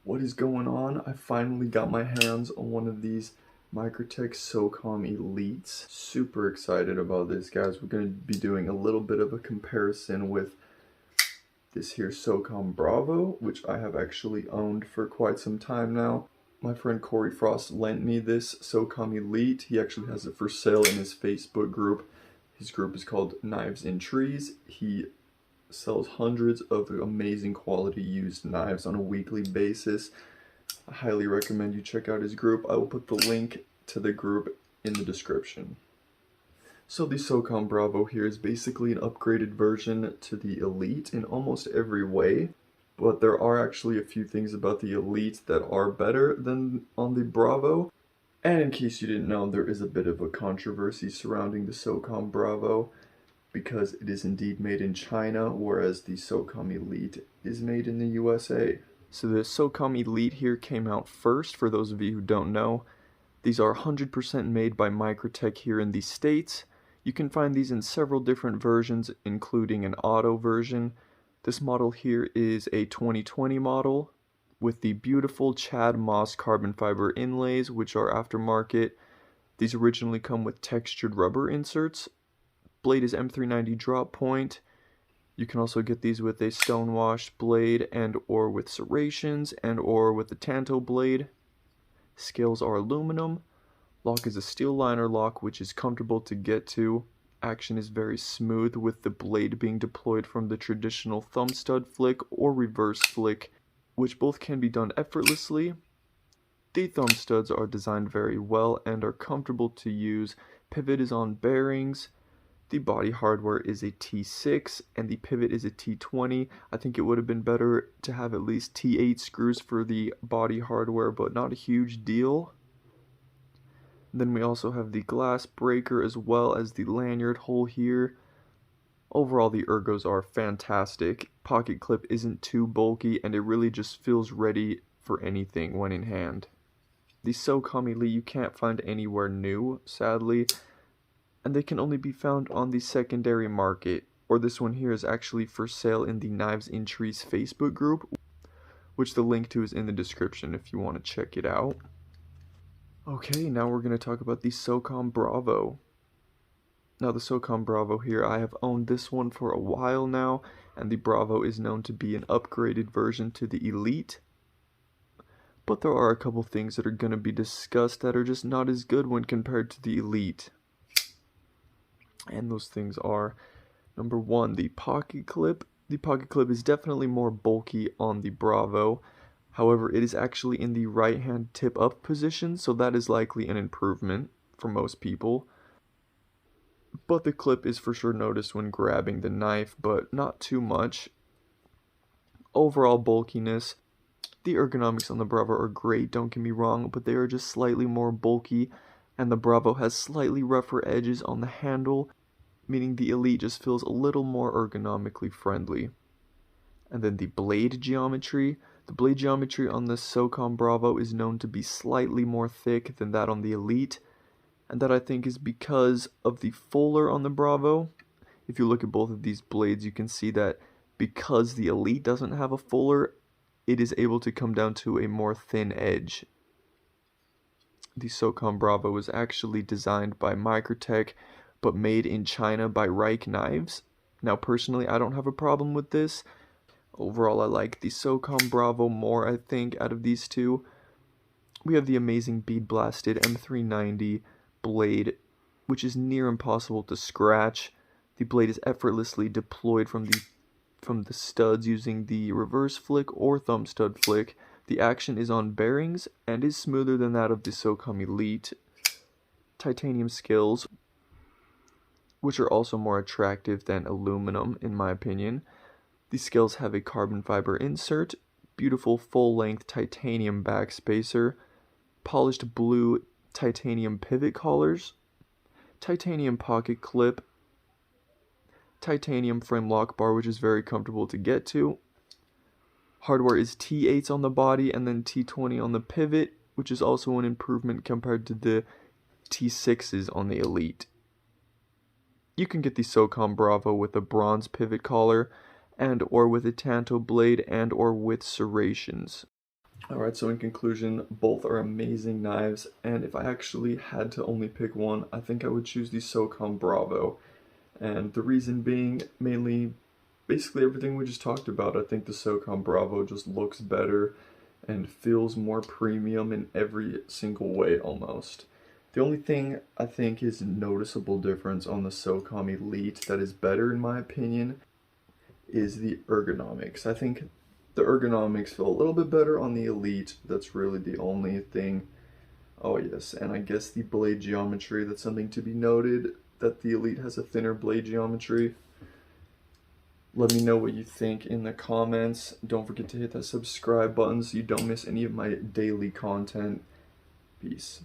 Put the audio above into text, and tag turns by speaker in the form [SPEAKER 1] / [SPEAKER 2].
[SPEAKER 1] What is going on? I finally got my hands on one of these Microtech Socom Elites. Super excited about this, guys. We're going to be doing a little bit of a comparison with this here Socom Bravo, which I have actually owned for quite some time now. My friend Corey Frost lent me this Socom Elite. He actually has it for sale in his Facebook group. His group is called Knives in Trees. He sells hundreds of amazing quality used knives on a weekly basis. I highly recommend you check out his group. I will put the link to the group in the description. So the Socom Bravo here is basically an upgraded version to the Elite in almost every way, but there are actually a few things about the Elite that are better than on the Bravo. And in case you didn't know, there is a bit of a controversy surrounding the Socom Bravo, because it is indeed made in China, whereas the Socom Elite is made in the USA. So the Socom Elite here came out first, for those of you who don't know. These are 100% made by Microtech here in the States. You can find these in several different versions, including an auto version. This model here is a 2020 model with the beautiful Chad Moss carbon fiber inlays, which are aftermarket. These originally come with textured rubber inserts. Blade is M390 drop point. You can also get these with a stonewashed blade and or with serrations and or with a tanto blade. Scales are aluminum. Lock is a steel liner lock, which is comfortable to get to. Action is very smooth, with the blade being deployed from the traditional thumb stud flick or reverse flick, which both can be done effortlessly. The thumb studs are designed very well and are comfortable to use. Pivot is on bearings. The body hardware is a T6 and the pivot is a T20. I think it would have been better to have at least T8 screws for the body hardware, but not a huge deal. Then we also have the glass breaker as well as the lanyard hole here. Overall, the ergos are fantastic. Pocket clip isn't too bulky and it really just feels ready for anything when in hand. The Socom Elite you can't find anywhere new, sadly, and they can only be found on the secondary market, or this one here is actually for sale in the Knives in Trees Facebook group, which the link to is in the description if you want to check it out. Okay, now we're going to talk about the Socom Bravo. Now the Socom Bravo here, I have owned this one for a while now, and the Bravo is known to be an upgraded version to the Elite. But there are a couple things that are going to be discussed that are just not as good when compared to the Elite. And those things are, number one, the pocket clip. The pocket clip is definitely more bulky on the Bravo. However, it is actually in the right hand tip up position, so that is likely an improvement for most people. But the clip is for sure noticed when grabbing the knife, but not too much. Overall bulkiness, the ergonomics on the Bravo are great, don't get me wrong, but they are just slightly more bulky, and the Bravo has slightly rougher edges on the handle, meaning the Elite just feels a little more ergonomically friendly. And then the blade geometry. The blade geometry on the Socom Bravo is known to be slightly more thick than that on the Elite, and that I think is because of the fuller on the Bravo. If you look at both of these blades, you can see that because the Elite doesn't have a fuller, it is able to come down to a more thin edge. The Socom Bravo was actually designed by Microtech, but made in China by Reich Knives. Now personally, I don't have a problem with this. Overall, I like the Socom Bravo more, I think, out of these two. We have the amazing bead blasted M390 blade, which is near impossible to scratch. The blade is effortlessly deployed from the studs using the reverse flick or thumb stud flick. The action is on bearings and is smoother than that of the Socom Elite. Titanium scales, which are also more attractive than aluminum in my opinion. The scales have a carbon fiber insert, beautiful full-length titanium backspacer, polished blue titanium pivot collars, titanium pocket clip, titanium frame lock bar, which is very comfortable to get to. Hardware is T8s on the body and then T20 on the pivot, which is also an improvement compared to the T6s on the Elite. You can get the Socom Bravo with a bronze pivot collar and or with a tanto blade and or with serrations. Alright, so in conclusion, both are amazing knives, and if I actually had to only pick one, I think I would choose the Socom Bravo. And the reason being mainly basically everything we just talked about. I think the Socom Bravo just looks better and feels more premium in every single way almost. The only thing I think is noticeable difference on the Socom Elite that is better in my opinion is the ergonomics. I think the ergonomics feel a little bit better on the Elite. That's really the only thing. Oh yes, and I guess the blade geometry, that's something to be noted, that the Elite has a thinner blade geometry. Let me know what you think in the comments. Don't forget to hit that subscribe button so you don't miss any of my daily content. Peace.